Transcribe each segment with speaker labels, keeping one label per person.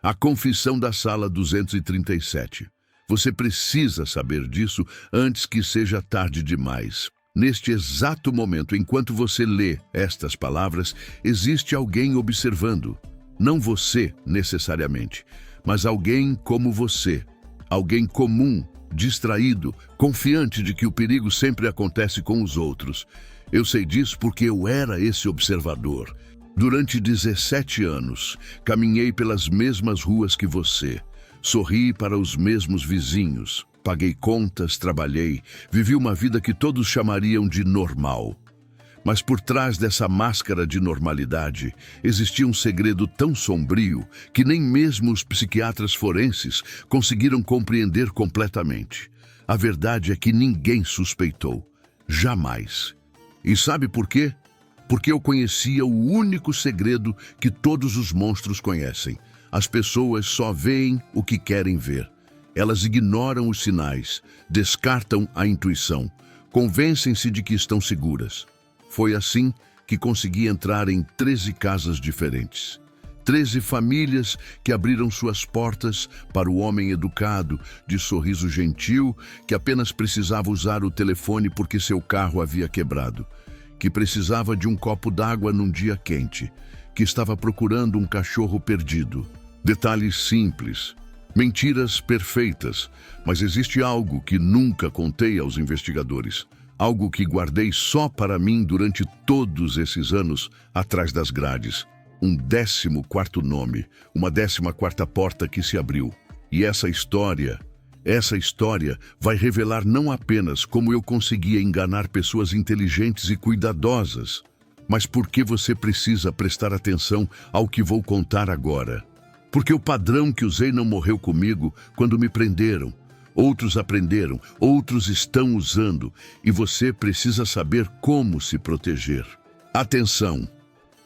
Speaker 1: A confissão da sala 237. Você precisa saber disso antes que seja tarde demais. Neste exato momento, enquanto você lê estas palavras, existe alguém observando. Não você, necessariamente, mas alguém como você. Alguém comum, distraído, confiante de que o perigo sempre acontece com os outros. Eu sei disso porque eu era esse observador. Durante 17 anos, caminhei pelas mesmas ruas que você. Sorri para os mesmos vizinhos. Paguei contas, trabalhei, vivi uma vida que todos chamariam de normal. Mas por trás dessa máscara de normalidade, existia um segredo tão sombrio que nem mesmo os psiquiatras forenses conseguiram compreender completamente. A verdade é que ninguém suspeitou. Jamais. E sabe por quê? Porque eu conhecia o único segredo que todos os monstros conhecem. As pessoas só veem o que querem ver. Elas ignoram os sinais, descartam a intuição, convencem-se de que estão seguras. Foi assim que consegui entrar em 13 casas diferentes. 13 famílias que abriram suas portas para o homem educado, de sorriso gentil, que apenas precisava usar o telefone porque seu carro havia quebrado, que precisava de um copo d'água num dia quente, que estava procurando um cachorro perdido. Detalhes simples, mentiras perfeitas, mas existe algo que nunca contei aos investigadores. Algo que guardei só para mim durante todos esses anos atrás das grades. Um 14º nome, uma 14ª porta que se abriu. E essa história vai revelar não apenas como eu conseguia enganar pessoas inteligentes e cuidadosas, mas por que você precisa prestar atenção ao que vou contar agora. Porque o padrão que usei não morreu comigo quando me prenderam. Outros aprenderam, outros estão usando, e você precisa saber como se proteger. Atenção!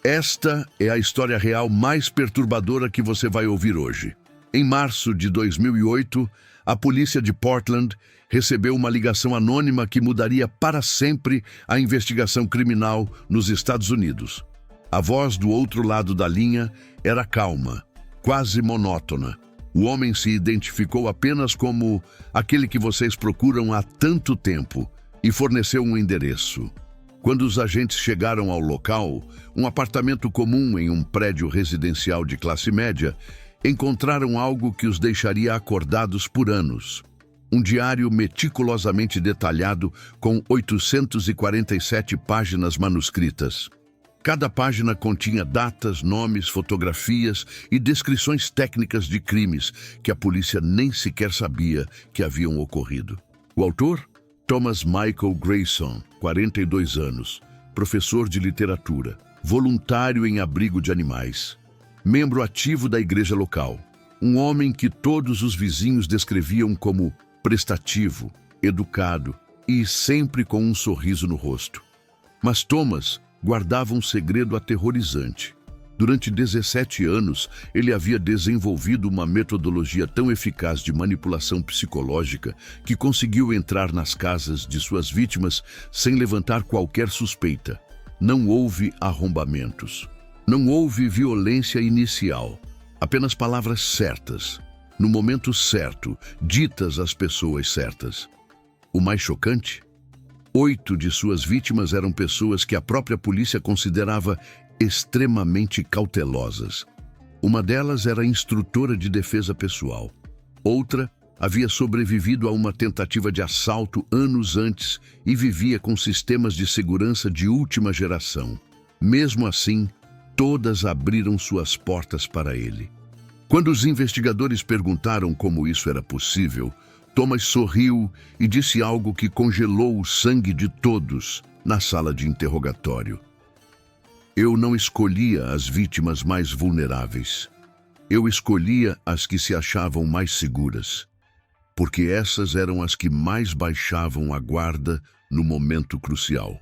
Speaker 1: Esta é a história real mais perturbadora que você vai ouvir hoje. Em março de 2008, a polícia de Portland recebeu uma ligação anônima que mudaria para sempre a investigação criminal nos Estados Unidos. A voz do outro lado da linha era calma, quase monótona. O homem se identificou apenas como aquele que vocês procuram há tanto tempo e forneceu um endereço. Quando os agentes chegaram ao local, um apartamento comum em um prédio residencial de classe média, encontraram algo que os deixaria acordados por anos. Um diário meticulosamente detalhado com 847 páginas manuscritas. Cada página continha datas, nomes, fotografias e descrições técnicas de crimes que a polícia nem sequer sabia que haviam ocorrido. O autor? Thomas Michael Grayson, 42 anos, professor de literatura, voluntário em abrigo de animais, membro ativo da igreja local, um homem que todos os vizinhos descreviam como prestativo, educado e sempre com um sorriso no rosto. Mas Thomas guardava um segredo aterrorizante. Durante 17 anos, ele havia desenvolvido uma metodologia tão eficaz de manipulação psicológica que conseguiu entrar nas casas de suas vítimas sem levantar qualquer suspeita. Não houve arrombamentos. Não houve violência inicial. Apenas palavras certas, no momento certo, ditas às pessoas certas. O mais chocante? 8 de suas vítimas eram pessoas que a própria polícia considerava extremamente cautelosas. Uma delas era instrutora de defesa pessoal. Outra havia sobrevivido a uma tentativa de assalto anos antes e vivia com sistemas de segurança de última geração. Mesmo assim, todas abriram suas portas para ele. Quando os investigadores perguntaram como isso era possível, Thomas sorriu e disse algo que congelou o sangue de todos na sala de interrogatório. Eu não escolhia as vítimas mais vulneráveis. Eu escolhia as que se achavam mais seguras, porque essas eram as que mais baixavam a guarda no momento crucial.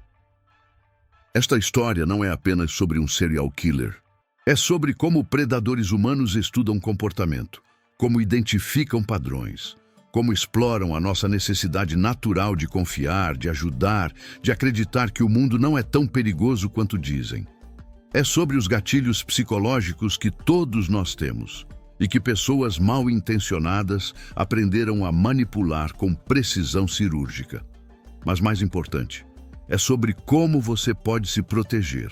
Speaker 1: Esta história não é apenas sobre um serial killer. É sobre como predadores humanos estudam comportamento, como identificam padrões, como exploram a nossa necessidade natural de confiar, de ajudar, de acreditar que o mundo não é tão perigoso quanto dizem. É sobre os gatilhos psicológicos que todos nós temos. e que pessoas mal intencionadas aprenderam a manipular com precisão cirúrgica. Mas mais importante, é sobre como você pode se proteger.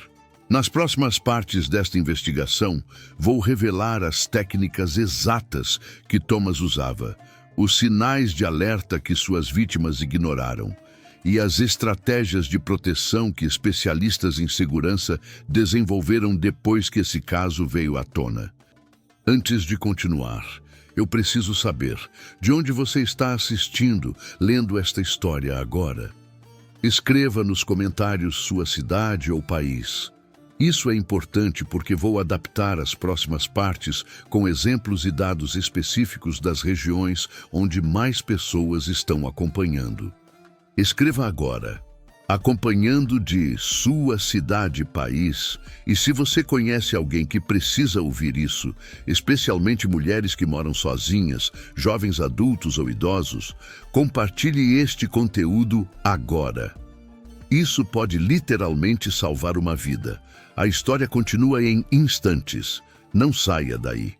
Speaker 1: Nas próximas partes desta investigação, vou revelar as técnicas exatas que Thomas usava, os sinais de alerta que suas vítimas ignoraram e as estratégias de proteção que especialistas em segurança desenvolveram depois que esse caso veio à tona. Antes de continuar, eu preciso saber de onde você está assistindo, lendo esta história agora. Escreva nos comentários sua cidade ou país. Isso é importante porque vou adaptar as próximas partes com exemplos e dados específicos das regiões onde mais pessoas estão acompanhando. Escreva agora, acompanhando de sua cidade e país, e se você conhece alguém que precisa ouvir isso, especialmente mulheres que moram sozinhas, jovens adultos ou idosos, compartilhe este conteúdo agora. Isso pode literalmente salvar uma vida. A história continua em instantes. Não saia daí.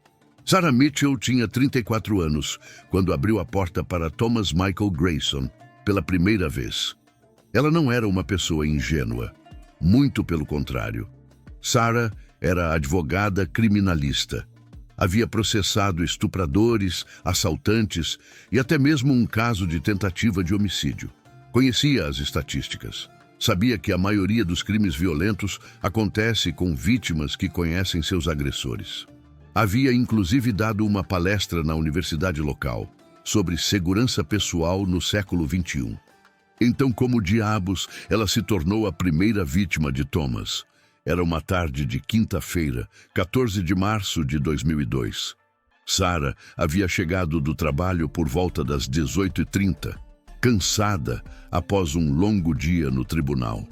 Speaker 1: Sarah Mitchell tinha 34 anos quando abriu a porta para Thomas Michael Grayson pela primeira vez. Ela não era uma pessoa ingênua. Muito pelo contrário. Sarah era advogada criminalista. Havia processado estupradores, assaltantes e até mesmo um caso de tentativa de homicídio. Conhecia as estatísticas. Sabia que a maioria dos crimes violentos acontece com vítimas que conhecem seus agressores. Havia inclusive dado uma palestra na universidade local sobre segurança pessoal no século XXI. Então, como diabos, ela se tornou a primeira vítima de Thomas? Era uma tarde de quinta-feira, 14 de março de 2002. Sarah havia chegado do trabalho por volta das 18h30. Cansada após um longo dia no tribunal.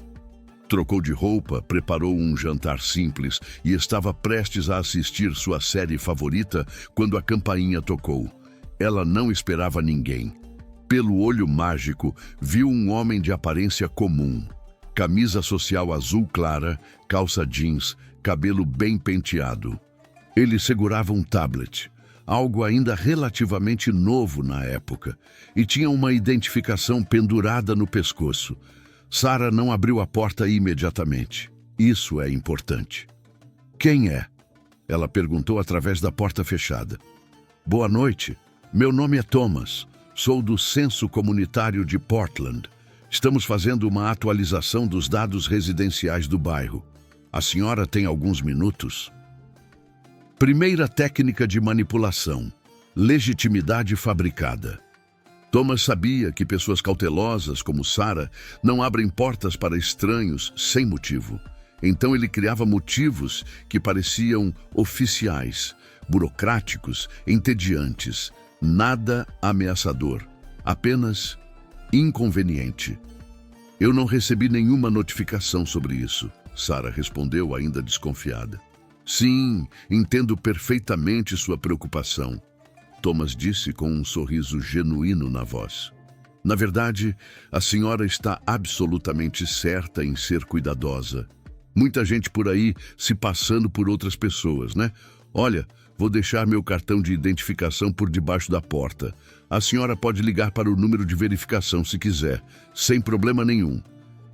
Speaker 1: Trocou de roupa, preparou um jantar simples e estava prestes a assistir sua série favorita quando a campainha tocou. Ela não esperava ninguém. Pelo olho mágico, viu um homem de aparência comum. Camisa social azul clara, calça jeans, cabelo bem penteado. Ele segurava um tablet, algo ainda relativamente novo na época, e tinha uma identificação pendurada no pescoço. Sarah não abriu a porta imediatamente. Isso é importante. Quem é? Ela perguntou através da porta fechada. Boa noite. Meu nome é Thomas. Sou do Censo Comunitário de Portland. Estamos fazendo uma atualização dos dados residenciais do bairro. A senhora tem alguns minutos? Primeira técnica de manipulação: legitimidade fabricada. Thomas sabia que pessoas cautelosas como Sarah não abrem portas para estranhos sem motivo. Então ele criava motivos que pareciam oficiais, burocráticos, entediantes, nada ameaçador, apenas inconveniente. Eu não recebi nenhuma notificação sobre isso, Sarah respondeu, ainda desconfiada. Sim, entendo perfeitamente sua preocupação, Thomas disse com um sorriso genuíno na voz. Na verdade, a senhora está absolutamente certa em ser cuidadosa. Muita gente por aí se passando por outras pessoas, né? Olha, vou deixar meu cartão de identificação por debaixo da porta. A senhora pode ligar para o número de verificação se quiser, sem problema nenhum.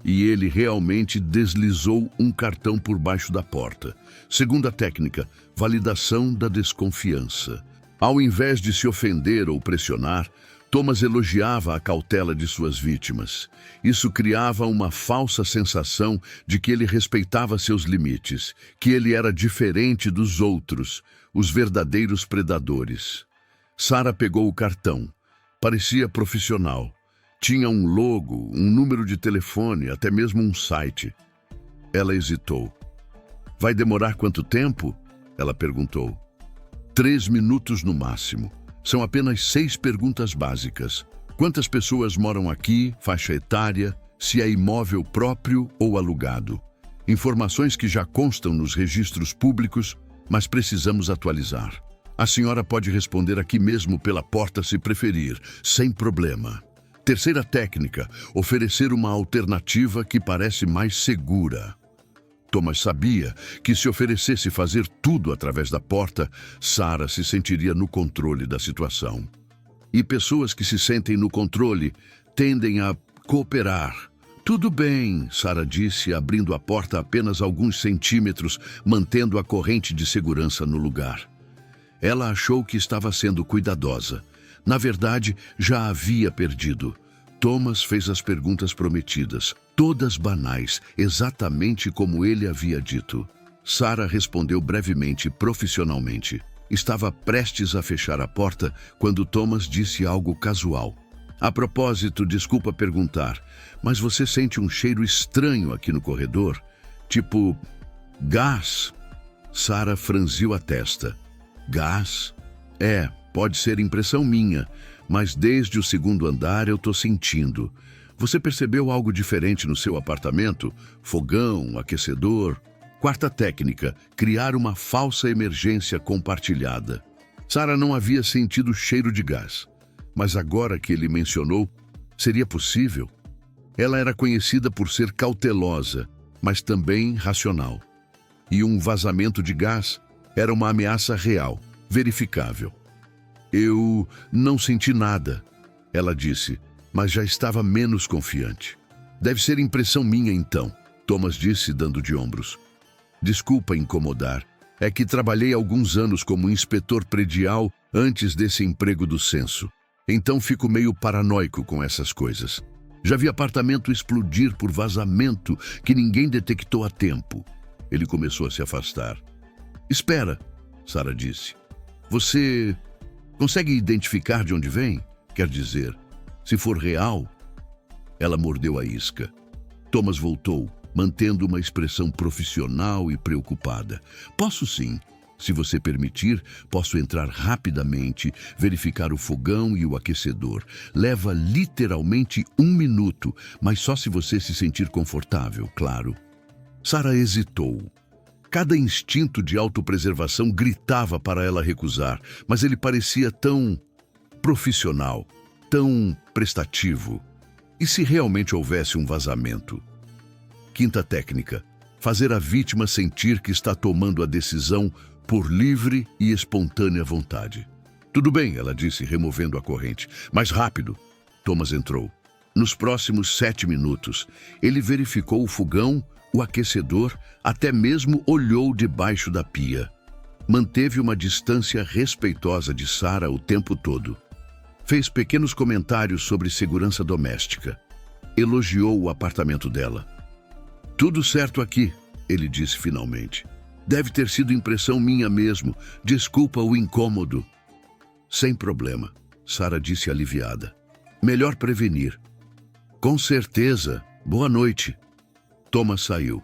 Speaker 1: E ele realmente deslizou um cartão por baixo da porta. Segunda técnica, validação da desconfiança. Ao invés de se ofender ou pressionar, Thomas elogiava a cautela de suas vítimas. Isso criava uma falsa sensação de que ele respeitava seus limites, que ele era diferente dos outros, os verdadeiros predadores. Sarah pegou o cartão. Parecia profissional. Tinha um logo, um número de telefone, até mesmo um site. Ela hesitou. Vai demorar quanto tempo? Ela perguntou. 3 minutos no máximo. São apenas 6 perguntas básicas. Quantas pessoas moram aqui, faixa etária, se é imóvel próprio ou alugado. Informações que já constam nos registros públicos, mas precisamos atualizar. A senhora pode responder aqui mesmo pela porta se preferir, sem problema. Terceira técnica, oferecer uma alternativa que parece mais segura. Thomas sabia que se oferecesse fazer tudo através da porta, Sarah se sentiria no controle da situação. E pessoas que se sentem no controle tendem a cooperar. Tudo bem, Sarah disse, abrindo a porta apenas alguns centímetros, mantendo a corrente de segurança no lugar. Ela achou que estava sendo cuidadosa. Na verdade, já havia perdido. Thomas fez as perguntas prometidas, todas banais, exatamente como ele havia dito. Sarah respondeu brevemente e profissionalmente. Estava prestes a fechar a porta quando Thomas disse algo casual. A propósito, desculpa perguntar, mas você sente um cheiro estranho aqui no corredor? Tipo, gás? Sarah franziu a testa. Gás? Pode ser impressão minha, mas desde o segundo andar eu tô sentindo. Você percebeu algo diferente no seu apartamento? Fogão, aquecedor? Quarta técnica, criar uma falsa emergência compartilhada. Sarah não havia sentido cheiro de gás, mas agora que ele mencionou, seria possível? Ela era conhecida por ser cautelosa, mas também racional. E um vazamento de gás era uma ameaça real, verificável. Eu não senti nada, ela disse, mas já estava menos confiante. Deve ser impressão minha então, Thomas disse, dando de ombros. Desculpa incomodar, é que trabalhei alguns anos como inspetor predial antes desse emprego do censo. Então fico meio paranoico com essas coisas. Já vi apartamento explodir por vazamento que ninguém detectou a tempo. Ele começou a se afastar. Espera, Sarah disse. Você consegue identificar de onde vem? Quer dizer, se for real? Ela mordeu a isca. Thomas voltou, mantendo uma expressão profissional e preocupada. Posso sim. Se você permitir, posso entrar rapidamente, verificar o fogão e o aquecedor. Leva literalmente 1 minuto, mas só se você se sentir confortável, claro. Sarah hesitou. Cada instinto de autopreservação gritava para ela recusar, mas ele parecia tão profissional, tão prestativo. E se realmente houvesse um vazamento? Quinta técnica, fazer a vítima sentir que está tomando a decisão por livre e espontânea vontade. Tudo bem, ela disse, removendo a corrente. Mais rápido. Thomas entrou. Nos próximos 7 minutos, ele verificou o fogão, o aquecedor, até mesmo olhou debaixo da pia. Manteve uma distância respeitosa de Sarah o tempo todo. Fez pequenos comentários sobre segurança doméstica. Elogiou o apartamento dela. Tudo certo aqui, ele disse finalmente. Deve ter sido impressão minha mesmo. Desculpa o incômodo. Sem problema, Sarah disse aliviada. Melhor prevenir. Com certeza. Boa noite. Thomas saiu.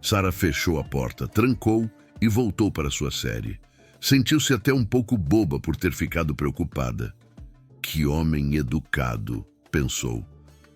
Speaker 1: Sarah fechou a porta, trancou e voltou para sua série. Sentiu-se até um pouco boba por ter ficado preocupada. Que homem educado, pensou.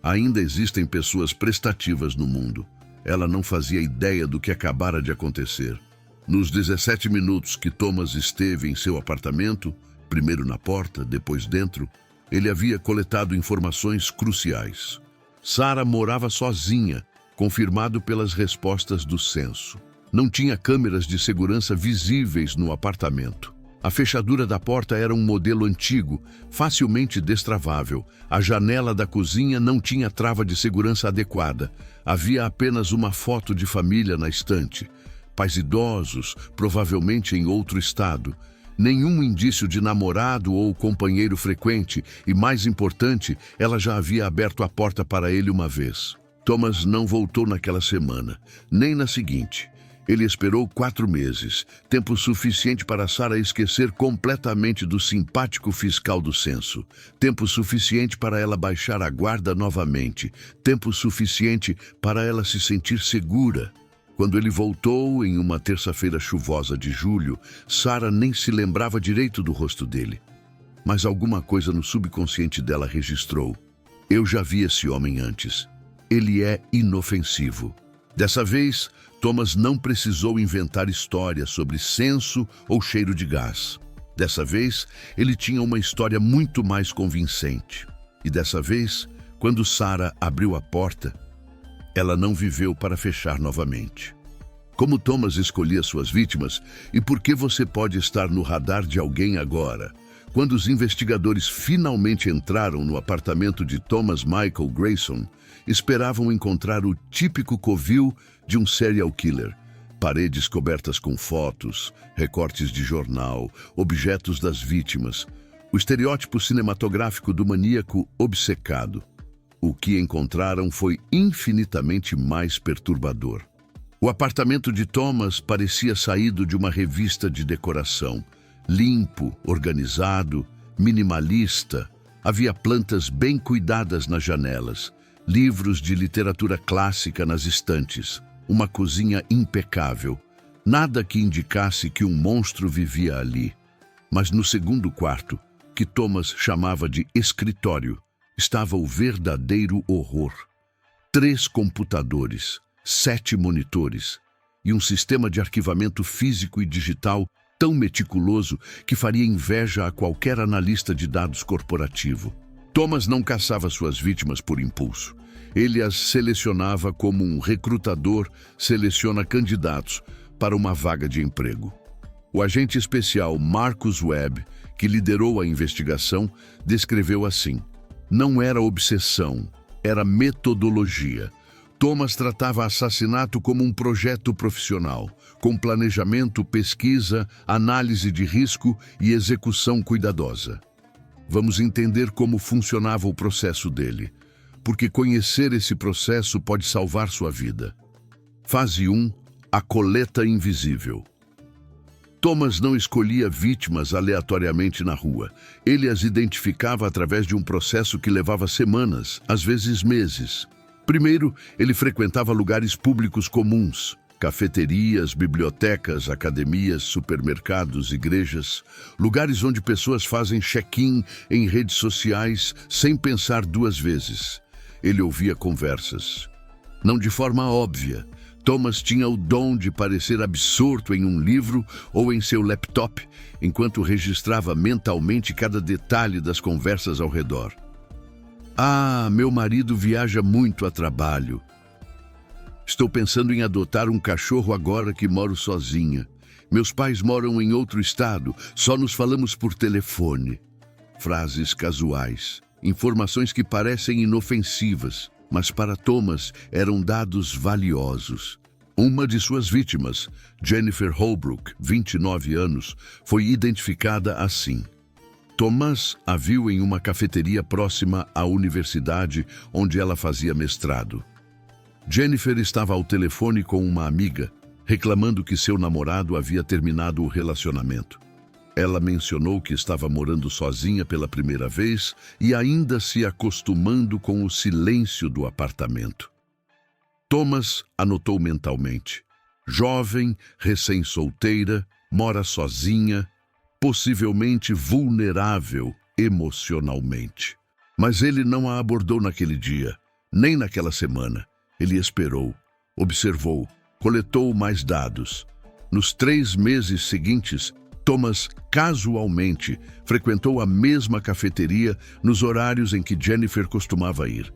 Speaker 1: Ainda existem pessoas prestativas no mundo. Ela não fazia ideia do que acabara de acontecer. Nos 17 minutos que Thomas esteve em seu apartamento, primeiro na porta, depois dentro, ele havia coletado informações cruciais. Sarah morava sozinha, confirmado pelas respostas do censo. Não tinha câmeras de segurança visíveis no apartamento. A fechadura da porta era um modelo antigo, facilmente destravável. A janela da cozinha não tinha trava de segurança adequada. Havia apenas uma foto de família na estante. Pais idosos, provavelmente em outro estado. Nenhum indício de namorado ou companheiro frequente e, mais importante, ela já havia aberto a porta para ele uma vez. Thomas não voltou naquela semana, nem na seguinte. Ele esperou 4 meses, tempo suficiente para Sarah esquecer completamente do simpático fiscal do censo. Tempo suficiente para ela baixar a guarda novamente. Tempo suficiente para ela se sentir segura. Quando ele voltou, em uma terça-feira chuvosa de julho, Sarah nem se lembrava direito do rosto dele. Mas alguma coisa no subconsciente dela registrou. Eu já vi esse homem antes. Ele é inofensivo. Dessa vez, Thomas não precisou inventar histórias sobre censo ou cheiro de gás. Dessa vez, ele tinha uma história muito mais convincente. E dessa vez, quando Sarah abriu a porta, ela não viveu para fechar novamente. Como Thomas escolhia suas vítimas e por que você pode estar no radar de alguém agora. Quando os investigadores finalmente entraram no apartamento de Thomas Michael Grayson, esperavam encontrar o típico covil de um serial killer. Paredes cobertas com fotos, recortes de jornal, objetos das vítimas. O estereótipo cinematográfico do maníaco obcecado. O que encontraram foi infinitamente mais perturbador. O apartamento de Thomas parecia saído de uma revista de decoração. Limpo, organizado, minimalista. Havia plantas bem cuidadas nas janelas, livros de literatura clássica nas estantes, uma cozinha impecável. Nada que indicasse que um monstro vivia ali. Mas no segundo quarto, que Thomas chamava de escritório, estava o verdadeiro horror. 3 computadores, 7 monitores e um sistema de arquivamento físico e digital tão meticuloso que faria inveja a qualquer analista de dados corporativo. Thomas não caçava suas vítimas por impulso. Ele as selecionava como um recrutador seleciona candidatos para uma vaga de emprego. O agente especial Marcus Webb, que liderou a investigação, descreveu assim: não era obsessão, era metodologia. Thomas tratava assassinato como um projeto profissional, com planejamento, pesquisa, análise de risco e execução cuidadosa. Vamos entender como funcionava o processo dele, porque conhecer esse processo pode salvar sua vida. Fase 1. A coleta invisível. Thomas não escolhia vítimas aleatoriamente na rua. Ele as identificava através de um processo que levava semanas, às vezes meses. Primeiro, ele frequentava lugares públicos comuns, cafeterias, bibliotecas, academias, supermercados, igrejas, lugares onde pessoas fazem check-in em redes sociais sem pensar 2 vezes. Ele ouvia conversas. Não de forma óbvia. Thomas tinha o dom de parecer absorto em um livro ou em seu laptop, enquanto registrava mentalmente cada detalhe das conversas ao redor. Ah, meu marido viaja muito a trabalho. Estou pensando em adotar um cachorro agora que moro sozinha. Meus pais moram em outro estado, só nos falamos por telefone. Frases casuais, informações que parecem inofensivas, mas para Thomas eram dados valiosos. Uma de suas vítimas, Jennifer Holbrook, 29 anos, foi identificada assim. Thomas a viu em uma cafeteria próxima à universidade onde ela fazia mestrado. Jennifer estava ao telefone com uma amiga, reclamando que seu namorado havia terminado o relacionamento. Ela mencionou que estava morando sozinha pela primeira vez e ainda se acostumando com o silêncio do apartamento. Thomas anotou mentalmente. Jovem, recém-solteira, mora sozinha, possivelmente vulnerável emocionalmente. Mas ele não a abordou naquele dia, nem naquela semana. Ele esperou, observou, coletou mais dados. Nos 3 meses seguintes, Thomas casualmente frequentou a mesma cafeteria nos horários em que Jennifer costumava ir.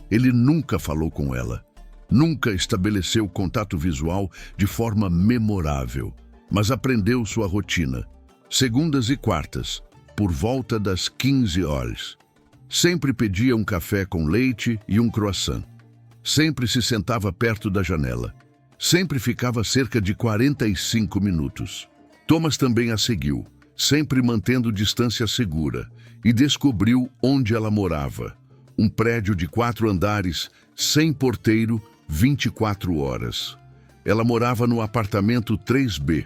Speaker 1: Ele nunca falou com ela, nunca estabeleceu contato visual de forma memorável, mas aprendeu sua rotina. Segundas e quartas, por volta das 15 horas. Sempre pedia um café com leite e um croissant. Sempre se sentava perto da janela. Sempre ficava cerca de 45 minutos. Thomas também a seguiu, sempre mantendo distância segura, e descobriu onde ela morava. Um prédio de 4 andares, sem porteiro, 24 horas. Ela morava no apartamento 3B.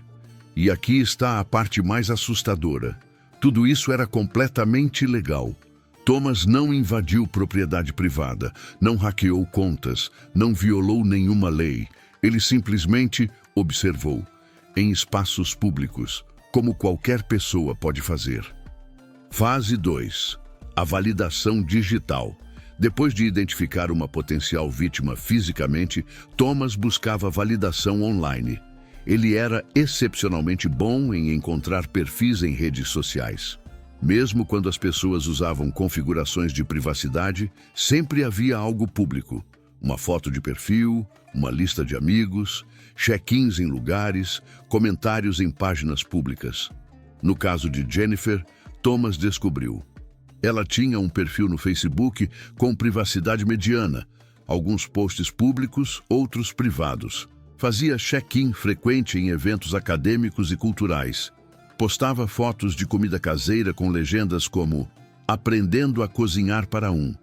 Speaker 1: E aqui está a parte mais assustadora. Tudo isso era completamente ilegal. Thomas não invadiu propriedade privada, não hackeou contas, não violou nenhuma lei. Ele simplesmente observou, em espaços públicos, como qualquer pessoa pode fazer. Fase 2. A validação digital. Depois de identificar uma potencial vítima fisicamente, Thomas buscava validação online. Ele era excepcionalmente bom em encontrar perfis em redes sociais. Mesmo quando as pessoas usavam configurações de privacidade, sempre havia algo público. Uma foto de perfil, uma lista de amigos, check-ins em lugares, comentários em páginas públicas. No caso de Jennifer, Thomas descobriu. Ela tinha um perfil no Facebook com privacidade mediana, alguns posts públicos, outros privados. Fazia check-in frequente em eventos acadêmicos e culturais. Postava fotos de comida caseira com legendas como "Aprendendo a cozinhar para um".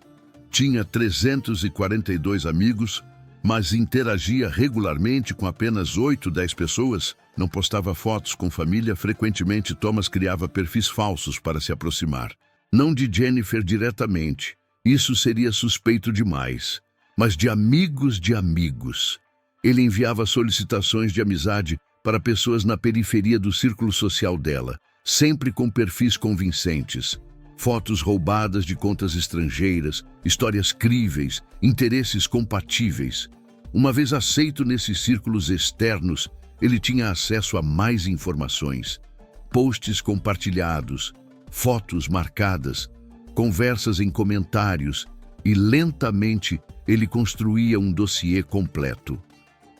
Speaker 1: Tinha 342 amigos, mas interagia regularmente com apenas 8, 10 pessoas. Não postava fotos com família. Frequentemente, Thomas criava perfis falsos para se aproximar. Não de Jennifer diretamente, isso seria suspeito demais, mas de amigos de amigos. Ele enviava solicitações de amizade para pessoas na periferia do círculo social dela, sempre com perfis convincentes. Fotos roubadas de contas estrangeiras, histórias críveis, interesses compatíveis. Uma vez aceito nesses círculos externos, ele tinha acesso a mais informações. Posts compartilhados, fotos marcadas, conversas em comentários e, lentamente, ele construía um dossiê completo.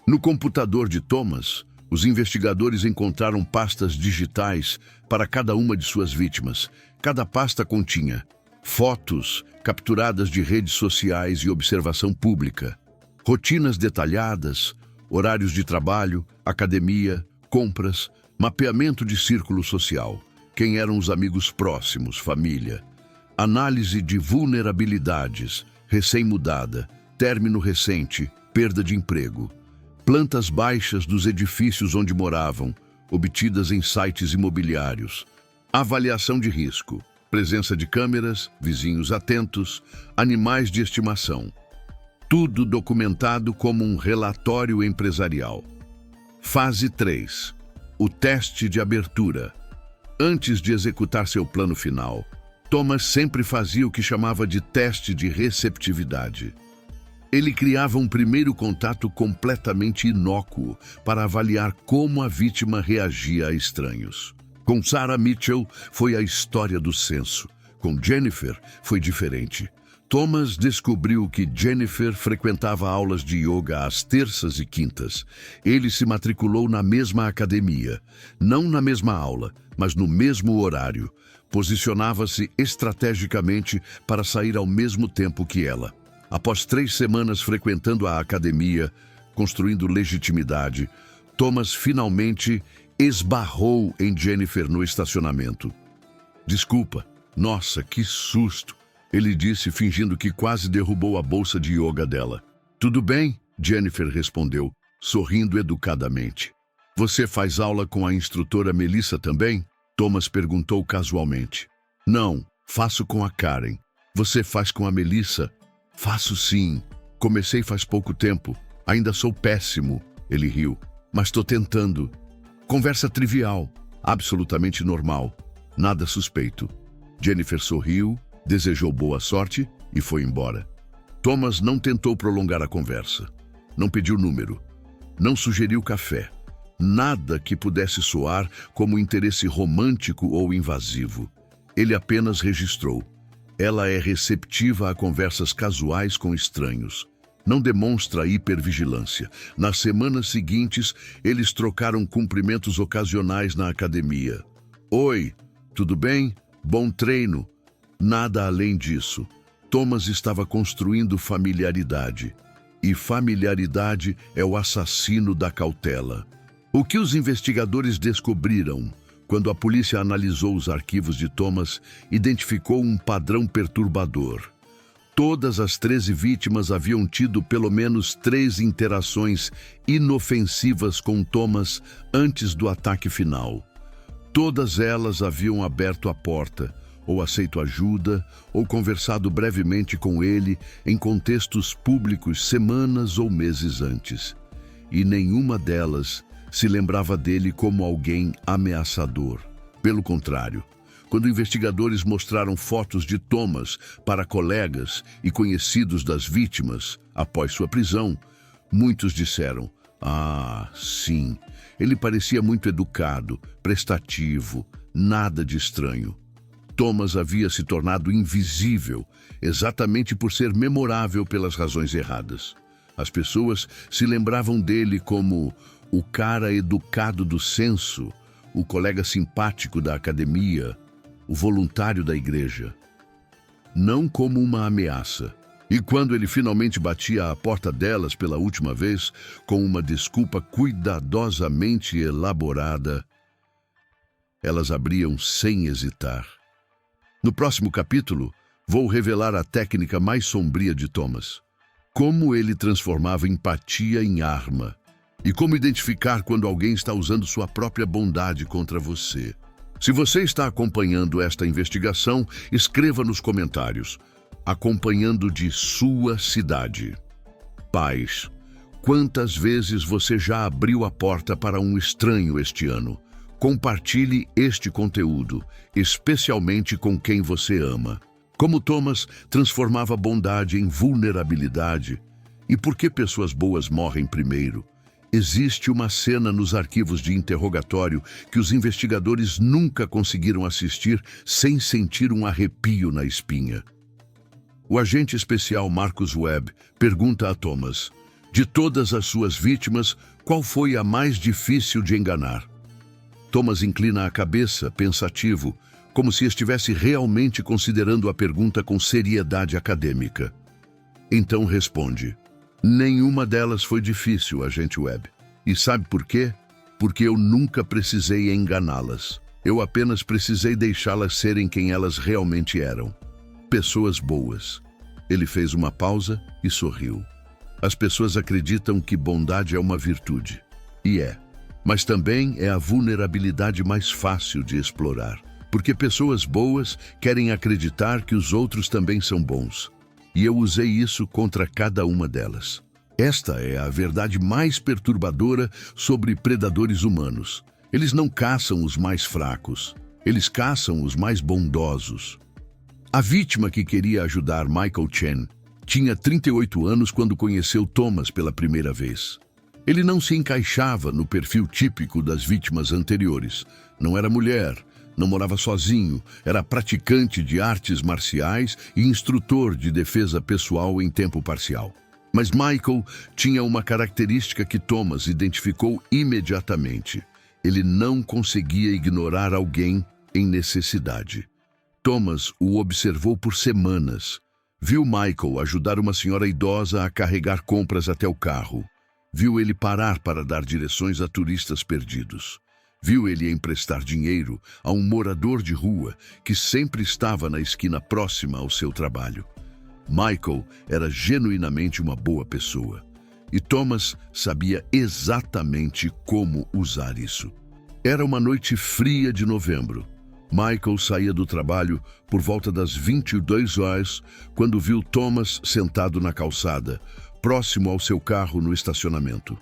Speaker 1: No computador de Thomas, os investigadores encontraram pastas digitais para cada uma de suas vítimas. Cada pasta continha fotos capturadas de redes sociais e observação pública, rotinas detalhadas, horários de trabalho, academia, compras, mapeamento de círculo social, quem eram os amigos próximos, família, análise de vulnerabilidades, recém-mudada, término recente, perda de emprego, plantas baixas dos edifícios onde moravam, obtidas em sites imobiliários, avaliação de risco, presença de câmeras, vizinhos atentos, animais de estimação. Tudo documentado como um relatório empresarial. Fase 3. O teste de abertura. Antes de executar seu plano final, Thomas sempre fazia o que chamava de teste de receptividade. Ele criava um primeiro contato completamente inócuo para avaliar como a vítima reagia a estranhos. Com Sarah Mitchell foi a história do censo. Com Jennifer foi diferente. Thomas descobriu que Jennifer frequentava aulas de yoga às terças e quintas. Ele se matriculou na mesma academia, não na mesma aula, mas no mesmo horário. Posicionava-se estrategicamente para sair ao mesmo tempo que ela. Após 3 semanas frequentando a academia, construindo legitimidade, Thomas finalmente esbarrou em Jennifer no estacionamento. "Desculpa, nossa, que susto!" ele disse, fingindo que quase derrubou a bolsa de yoga dela. "Tudo bem?" Jennifer respondeu, sorrindo educadamente. "Você faz aula com a instrutora Melissa também?" Thomas perguntou casualmente. "Não, faço com a Karen. Você faz com a Melissa?" "Faço sim. Comecei faz pouco tempo. Ainda sou péssimo." Ele riu. "Mas estou tentando." Conversa trivial, absolutamente normal. Nada suspeito. Jennifer sorriu, desejou boa sorte e foi embora. Thomas não tentou prolongar a conversa. Não pediu número. Não sugeriu café. Nada que pudesse soar como interesse romântico ou invasivo. Ele apenas registrou. Ela é receptiva a conversas casuais com estranhos. Não demonstra hipervigilância. Nas semanas seguintes, eles trocaram cumprimentos ocasionais na academia. "Oi, tudo bem? Bom treino." Nada além disso. Thomas estava construindo familiaridade. E familiaridade é o assassino da cautela. O que os investigadores descobriram? Quando a polícia analisou os arquivos de Thomas, identificou um padrão perturbador. Todas as 13 vítimas haviam tido pelo menos 3 interações inofensivas com Thomas antes do ataque final. Todas elas haviam aberto a porta, ou aceito ajuda, ou conversado brevemente com ele em contextos públicos semanas ou meses antes. E nenhuma delas se lembrava dele como alguém ameaçador. Pelo contrário, quando investigadores mostraram fotos de Thomas para colegas e conhecidos das vítimas após sua prisão, muitos disseram: "Ah, sim, ele parecia muito educado, prestativo, nada de estranho." Thomas havia se tornado invisível, exatamente por ser memorável pelas razões erradas. As pessoas se lembravam dele como o cara educado do censo, o colega simpático da academia, o voluntário da igreja. Não como uma ameaça. E quando ele finalmente batia à porta delas pela última vez, com uma desculpa cuidadosamente elaborada, elas abriam sem hesitar. No próximo capítulo, vou revelar a técnica mais sombria de Thomas. Como ele transformava empatia em arma. E como identificar quando alguém está usando sua própria bondade contra você. Se você está acompanhando esta investigação, escreva nos comentários. Acompanhando de sua cidade. Pais, quantas vezes você já abriu a porta para um estranho este ano? Compartilhe este conteúdo, especialmente com quem você ama. Como Thomas transformava bondade em vulnerabilidade. E por que pessoas boas morrem primeiro? Existe uma cena nos arquivos de interrogatório que os investigadores nunca conseguiram assistir sem sentir um arrepio na espinha. O agente especial Marcus Webb pergunta a Thomas, de todas as suas vítimas, qual foi a mais difícil de enganar? Thomas inclina a cabeça, pensativo, como se estivesse realmente considerando a pergunta com seriedade acadêmica. Então responde, nenhuma delas foi difícil, agente Webb. E sabe por quê? Porque eu nunca precisei enganá-las. Eu apenas precisei deixá-las serem quem elas realmente eram. Pessoas boas. Ele fez uma pausa e sorriu. As pessoas acreditam que bondade é uma virtude. E é. Mas também é a vulnerabilidade mais fácil de explorar. Porque pessoas boas querem acreditar que os outros também são bons. E eu usei isso contra cada uma delas. Esta é a verdade mais perturbadora sobre predadores humanos. Eles não caçam os mais fracos. Eles caçam os mais bondosos. A vítima que queria ajudar Michael Chen tinha 38 anos quando conheceu Thomas pela primeira vez. Ele não se encaixava no perfil típico das vítimas anteriores. Não era mulher, não morava sozinho, era praticante de artes marciais e instrutor de defesa pessoal em tempo parcial. Mas Michael tinha uma característica que Thomas identificou imediatamente. Ele não conseguia ignorar alguém em necessidade. Thomas o observou por semanas. Viu Michael ajudar uma senhora idosa a carregar compras até o carro. Viu ele parar para dar direções a turistas perdidos. Viu ele emprestar dinheiro a um morador de rua que sempre estava na esquina próxima ao seu trabalho. Michael era genuinamente uma boa pessoa. E Thomas sabia exatamente como usar isso. Era uma noite fria de novembro. Michael saía do trabalho por volta das 22 horas, quando viu Thomas sentado na calçada, próximo ao seu carro no estacionamento.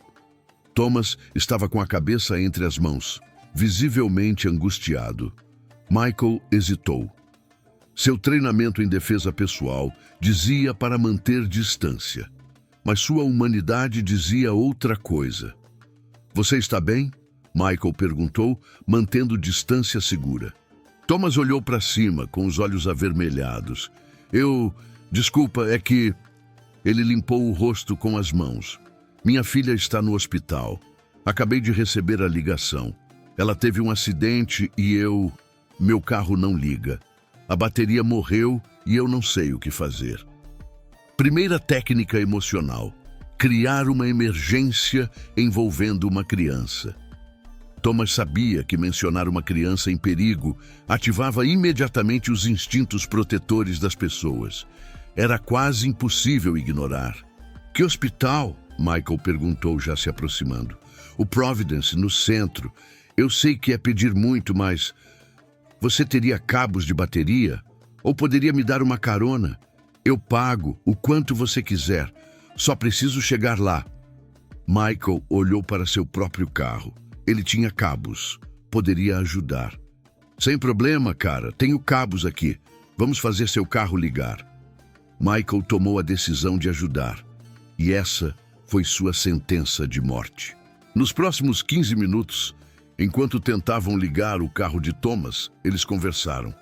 Speaker 1: Thomas estava com a cabeça entre as mãos, visivelmente angustiado. Michael hesitou. Seu treinamento em defesa pessoal dizia para manter distância, mas sua humanidade dizia outra coisa. "Você está bem?" Michael perguntou, mantendo distância segura. Thomas olhou para cima, com os olhos avermelhados. Desculpa, é que..." Ele limpou o rosto com as mãos. "Minha filha está no hospital. Acabei de receber a ligação. Ela teve um acidente e meu carro não liga. A bateria morreu e eu não sei o que fazer." Primeira técnica emocional: criar uma emergência envolvendo uma criança. Thomas sabia que mencionar uma criança em perigo ativava imediatamente os instintos protetores das pessoas. Era quase impossível ignorar. "Que hospital?" Michael perguntou, já se aproximando. "O Providence, no centro. Eu sei que é pedir muito, mas... Você teria cabos de bateria? Ou poderia me dar uma carona? Eu pago o quanto você quiser. Só preciso chegar lá." Michael olhou para seu próprio carro. Ele tinha cabos. Poderia ajudar. "Sem problema, cara. Tenho cabos aqui. Vamos fazer seu carro ligar." Michael tomou a decisão de ajudar. E essa foi sua sentença de morte. Nos próximos 15 minutos, enquanto tentavam ligar o carro de Thomas, eles conversaram.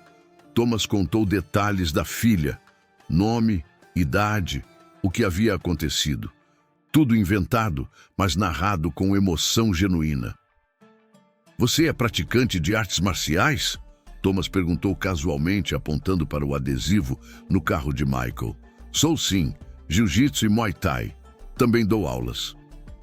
Speaker 1: Thomas contou detalhes da filha, nome, idade, o que havia acontecido. Tudo inventado, mas narrado com emoção genuína. Você é praticante de artes marciais? Thomas perguntou casualmente, apontando para o adesivo no carro de Michael. Sou sim, jiu-jitsu e muay thai. Também dou aulas.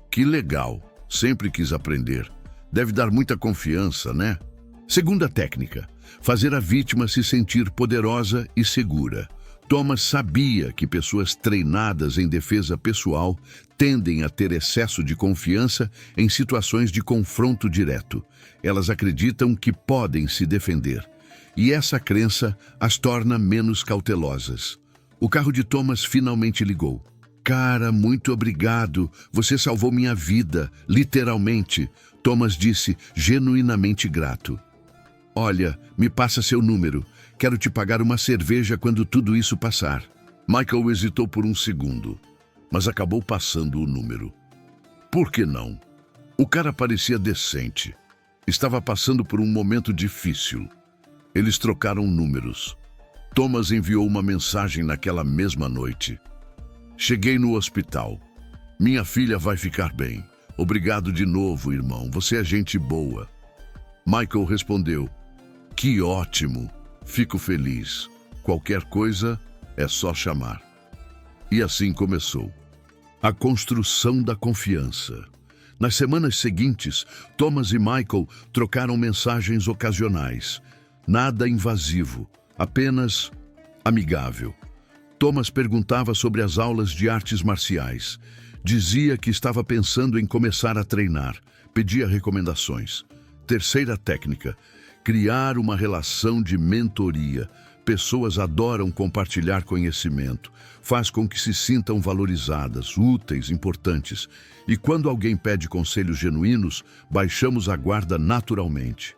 Speaker 1: Que legal, sempre quis aprender. Deve dar muita confiança, né? Segunda técnica, fazer a vítima se sentir poderosa e segura. Thomas sabia que pessoas treinadas em defesa pessoal tendem a ter excesso de confiança em situações de confronto direto. Elas acreditam que podem se defender. E essa crença as torna menos cautelosas. O carro de Thomas finalmente ligou. Cara, muito obrigado. Você salvou minha vida, literalmente. Thomas disse, genuinamente grato. Olha, me passa seu número. Quero te pagar uma cerveja quando tudo isso passar. Michael hesitou por um segundo, mas acabou passando o número. Por que não? O cara parecia decente. Estava passando por um momento difícil. Eles trocaram números. Thomas enviou uma mensagem naquela mesma noite. Cheguei no hospital. Minha filha vai ficar bem. Obrigado de novo, irmão. Você é gente boa. Michael respondeu. Que ótimo. Fico feliz. Qualquer coisa é só chamar. E assim começou. A construção da confiança. Nas semanas seguintes, Thomas e Michael trocaram mensagens ocasionais. Nada invasivo, apenas amigável. Thomas perguntava sobre as aulas de artes marciais. Dizia que estava pensando em começar a treinar. Pedia recomendações. Terceira técnica, criar uma relação de mentoria. Pessoas adoram compartilhar conhecimento. Faz com que se sintam valorizadas, úteis, importantes. E quando alguém pede conselhos genuínos, baixamos a guarda naturalmente.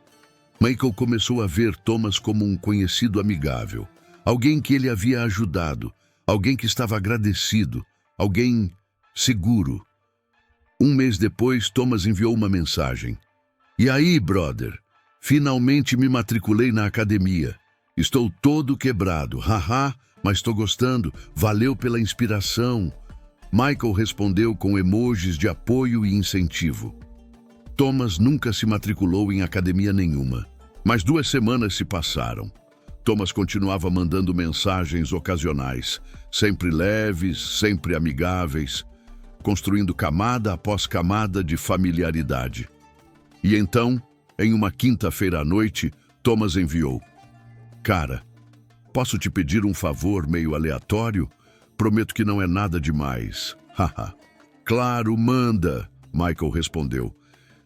Speaker 1: Michael começou a ver Thomas como um conhecido amigável. Alguém que ele havia ajudado. Alguém que estava agradecido. Alguém seguro. Um mês depois, Thomas enviou uma mensagem. E aí, brother? Finalmente me matriculei na academia. Estou todo quebrado. Haha, mas estou gostando. Valeu pela inspiração. Michael respondeu com emojis de apoio e incentivo. Thomas nunca se matriculou em academia nenhuma. Mas 2 semanas se passaram. Thomas continuava mandando mensagens ocasionais, sempre leves, sempre amigáveis, construindo camada após camada de familiaridade. E então, em uma quinta-feira à noite, Thomas enviou. Cara, posso te pedir um favor meio aleatório? Prometo que não é nada demais. Haha. Claro, manda, Michael respondeu.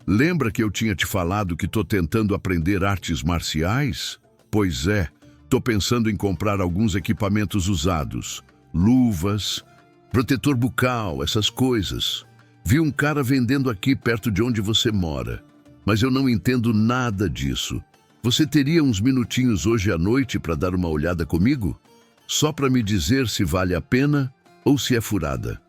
Speaker 1: Lembra que eu tinha te falado que tô tentando aprender artes marciais? Pois é, tô pensando em comprar alguns equipamentos usados. Luvas, protetor bucal, essas coisas. Vi um cara vendendo aqui perto de onde você mora. Mas eu não entendo nada disso. Você teria uns minutinhos hoje à noite para dar uma olhada comigo? Só para me dizer se vale a pena ou se é furada.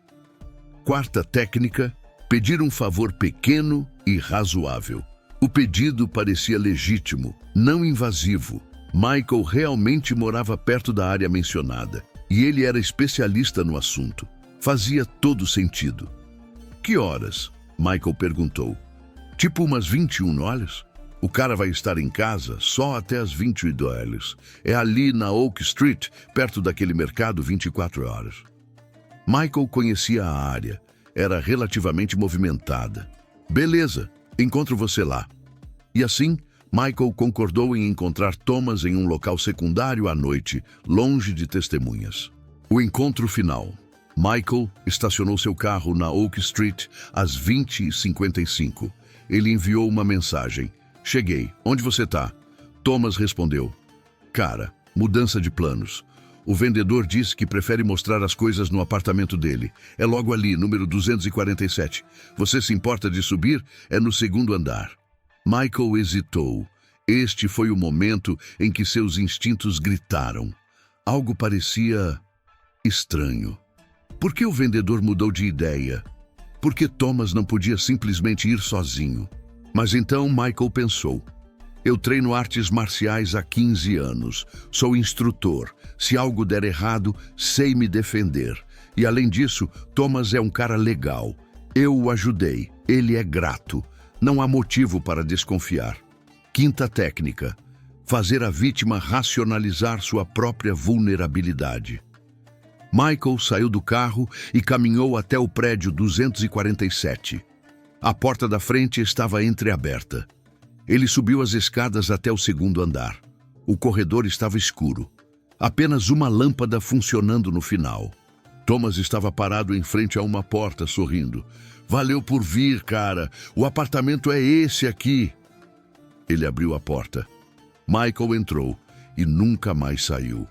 Speaker 1: Quarta técnica, pedir um favor pequeno e razoável. O pedido parecia legítimo, não invasivo. Michael realmente morava perto da área mencionada e ele era especialista no assunto. Fazia todo sentido. Que horas? Michael perguntou. Tipo umas 21 horas? O cara vai estar em casa só até as 22 horas. É ali na Oak Street, perto daquele mercado 24 horas. Michael conhecia a área. Era relativamente movimentada. Beleza, encontro você lá. E assim, Michael concordou em encontrar Thomas em um local secundário à noite, longe de testemunhas. O encontro final. Michael estacionou seu carro na Oak Street às 20h55. Ele enviou uma mensagem. Cheguei. Onde você tá? Thomas respondeu. Cara, mudança de planos. O vendedor disse que prefere mostrar as coisas no apartamento dele. É logo ali, número 247. Você se importa de subir? É no 2º andar. Michael hesitou. Este foi o momento em que seus instintos gritaram. Algo parecia estranho. Por que o vendedor mudou de ideia? Por que Thomas não podia simplesmente ir sozinho? Mas então Michael pensou. Eu treino artes marciais há 15 anos. Sou instrutor. Se algo der errado, sei me defender. E além disso, Thomas é um cara legal. Eu o ajudei. Ele é grato. Não há motivo para desconfiar. Quinta técnica: fazer a vítima racionalizar sua própria vulnerabilidade. Michael saiu do carro e caminhou até o prédio 247. A porta da frente estava entreaberta. Ele subiu as escadas até o segundo andar. O corredor estava escuro. Apenas uma lâmpada funcionando no final. Thomas estava parado em frente a uma porta, sorrindo. Valeu por vir, cara. O apartamento é esse aqui. Ele abriu a porta. Michael entrou e nunca mais saiu.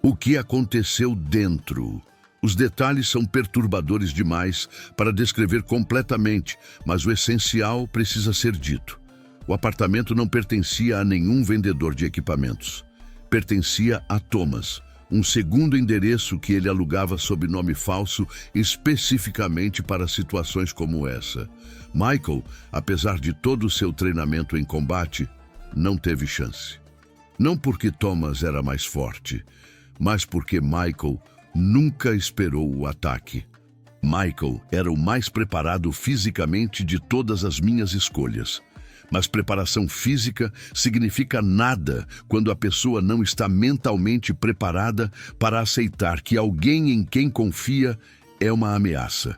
Speaker 1: O que aconteceu dentro? Os detalhes são perturbadores demais para descrever completamente, mas o essencial precisa ser dito. O apartamento não pertencia a nenhum vendedor de equipamentos. Pertencia a Thomas, um segundo endereço que ele alugava sob nome falso especificamente para situações como essa. Michael, apesar de todo o seu treinamento em combate, não teve chance. Não porque Thomas era mais forte, mas porque Michael nunca esperou o ataque. Michael era o mais preparado fisicamente de todas as minhas escolhas. Mas preparação física significa nada quando a pessoa não está mentalmente preparada para aceitar que alguém em quem confia é uma ameaça.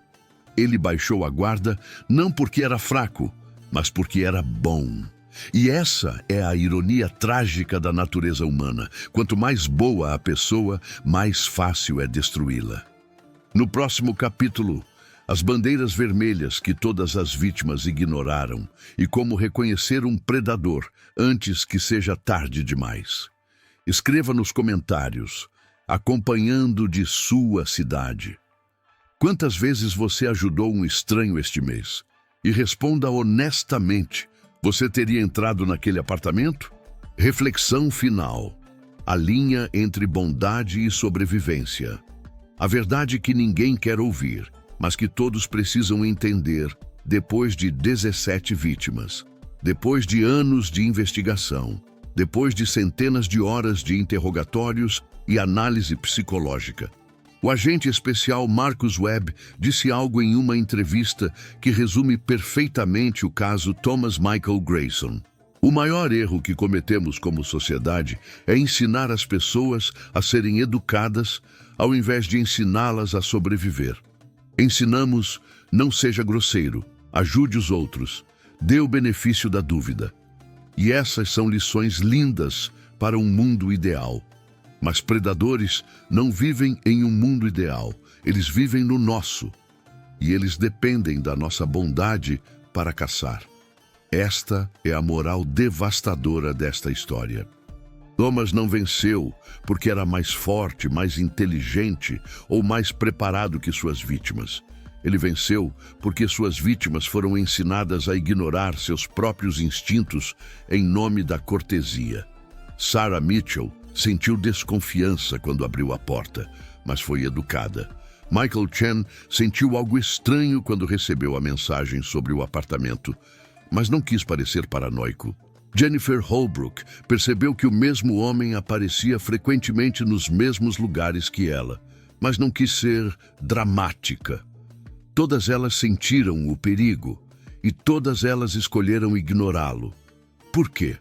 Speaker 1: Ele baixou a guarda não porque era fraco, mas porque era bom. E essa é a ironia trágica da natureza humana. Quanto mais boa a pessoa, mais fácil é destruí-la. No próximo capítulo, as bandeiras vermelhas que todas as vítimas ignoraram e como reconhecer um predador antes que seja tarde demais. Escreva nos comentários, acompanhando de sua cidade. Quantas vezes você ajudou um estranho este mês? E responda honestamente. Você teria entrado naquele apartamento? Reflexão final. A linha entre bondade e sobrevivência. A verdade que ninguém quer ouvir, mas que todos precisam entender depois de 17 vítimas, depois de anos de investigação, depois de centenas de horas de interrogatórios e análise psicológica. O agente especial Marcus Webb disse algo em uma entrevista que resume perfeitamente o caso Thomas Michael Grayson. O maior erro que cometemos como sociedade é ensinar as pessoas a serem educadas ao invés de ensiná-las a sobreviver. Ensinamos: não seja grosseiro, ajude os outros, dê o benefício da dúvida. E essas são lições lindas para um mundo ideal. Mas predadores não vivem em um mundo ideal, eles vivem no nosso. E eles dependem da nossa bondade para caçar. Esta é a moral devastadora desta história. Thomas não venceu porque era mais forte, mais inteligente ou mais preparado que suas vítimas. Ele venceu porque suas vítimas foram ensinadas a ignorar seus próprios instintos em nome da cortesia. Sarah Mitchell sentiu desconfiança quando abriu a porta, mas foi educada. Michael Chen sentiu algo estranho quando recebeu a mensagem sobre o apartamento, mas não quis parecer paranoico. Jennifer Holbrook percebeu que o mesmo homem aparecia frequentemente nos mesmos lugares que ela, mas não quis ser dramática. Todas elas sentiram o perigo e todas elas escolheram ignorá-lo. Por quê?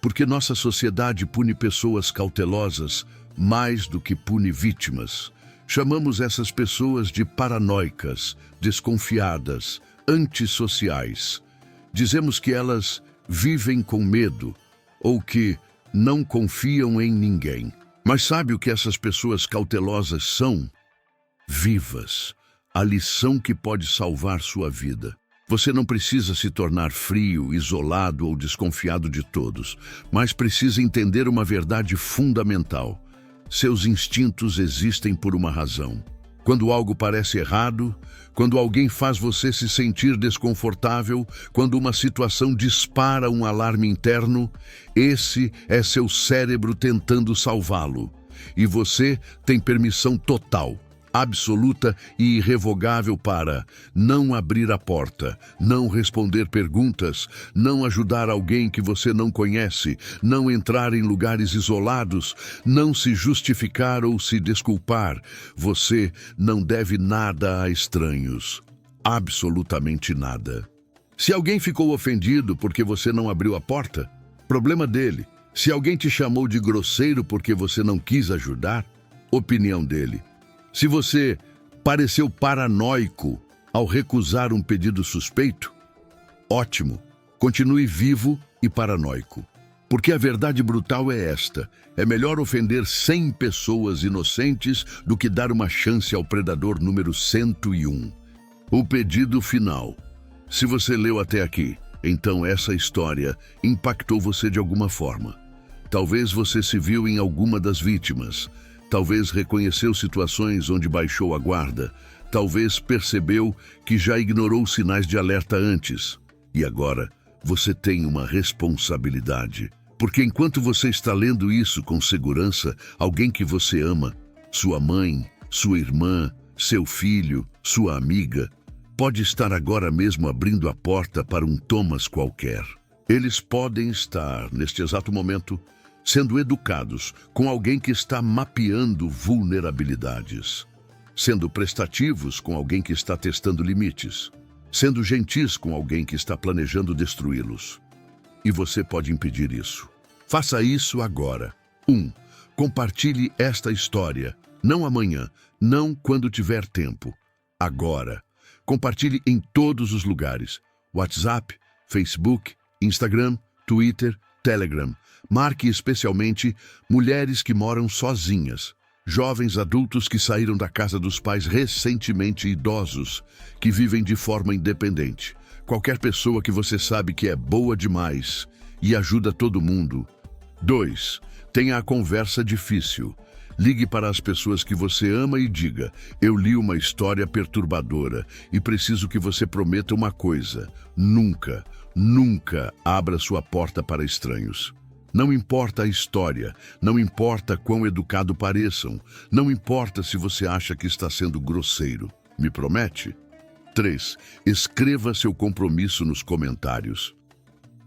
Speaker 1: Porque nossa sociedade pune pessoas cautelosas mais do que pune vítimas. Chamamos essas pessoas de paranoicas, desconfiadas, antissociais. Dizemos que elas vivem com medo ou que não confiam em ninguém. Mas sabe o que essas pessoas cautelosas são? Vivas. A lição que pode salvar sua vida. Você não precisa se tornar frio, isolado ou desconfiado de todos, mas precisa entender uma verdade fundamental. Seus instintos existem por uma razão. Quando algo parece errado, quando alguém faz você se sentir desconfortável, quando uma situação dispara um alarme interno, esse é seu cérebro tentando salvá-lo. E você tem permissão total, absoluta e irrevogável para não abrir a porta, não responder perguntas, não ajudar alguém que você não conhece, não entrar em lugares isolados, não se justificar ou se desculpar. Você não deve nada a estranhos. Absolutamente nada. Se alguém ficou ofendido porque você não abriu a porta, problema dele. Se alguém te chamou de grosseiro porque você não quis ajudar, opinião dele. Se você pareceu paranoico ao recusar um pedido suspeito, ótimo, continue vivo e paranoico. Porque a verdade brutal é esta: é melhor ofender 100 pessoas inocentes do que dar uma chance ao predador número 101. O pedido final. Se você leu até aqui, então essa história impactou você de alguma forma. Talvez você se viu em alguma das vítimas. Talvez reconheceu situações onde baixou a guarda. Talvez percebeu que já ignorou sinais de alerta antes. E agora, você tem uma responsabilidade. Porque enquanto você está lendo isso com segurança, alguém que você ama, sua mãe, sua irmã, seu filho, sua amiga, pode estar agora mesmo abrindo a porta para um Thomas qualquer. Eles podem estar, neste exato momento, sendo educados com alguém que está mapeando vulnerabilidades, sendo prestativos com alguém que está testando limites, sendo gentis com alguém que está planejando destruí-los. E você pode impedir isso. Faça isso agora. 1. Compartilhe esta história. Não amanhã, não quando tiver tempo. Agora. Compartilhe em todos os lugares. WhatsApp, Facebook, Instagram, Twitter, Telegram. Marque especialmente mulheres que moram sozinhas, jovens adultos que saíram da casa dos pais recentemente, idosos, que vivem de forma independente. Qualquer pessoa que você sabe que é boa demais e ajuda todo mundo. 2. Tenha a conversa difícil. Ligue para as pessoas que você ama e diga: eu li uma história perturbadora e preciso que você prometa uma coisa. Nunca, nunca abra sua porta para estranhos. Não importa a história, não importa quão educado pareçam, não importa se você acha que está sendo grosseiro. Me promete? 3. Escreva seu compromisso nos comentários.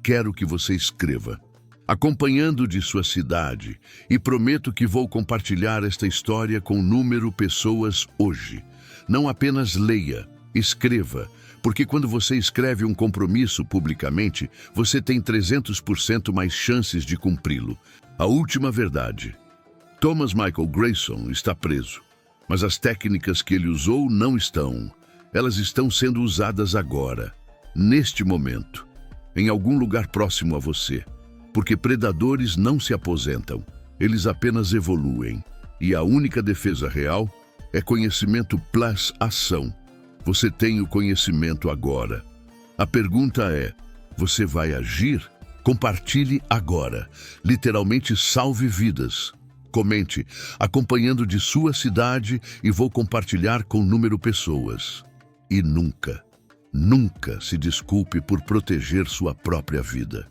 Speaker 1: Quero que você escreva. Acompanhando de sua cidade, e prometo que vou compartilhar esta história com número pessoas hoje. Não apenas leia, escreva, porque quando você escreve um compromisso publicamente, você tem 300% mais chances de cumpri-lo. A última verdade. Thomas Michael Grayson está preso, mas as técnicas que ele usou não estão. Elas estão sendo usadas agora, neste momento, em algum lugar próximo a você. Porque predadores não se aposentam, eles apenas evoluem. E a única defesa real é conhecimento plus ação. Você tem o conhecimento agora. A pergunta é: você vai agir? Compartilhe agora. Literalmente salve vidas. Comente, acompanhando de sua cidade, e vou compartilhar com número pessoas. E nunca, nunca se desculpe por proteger sua própria vida.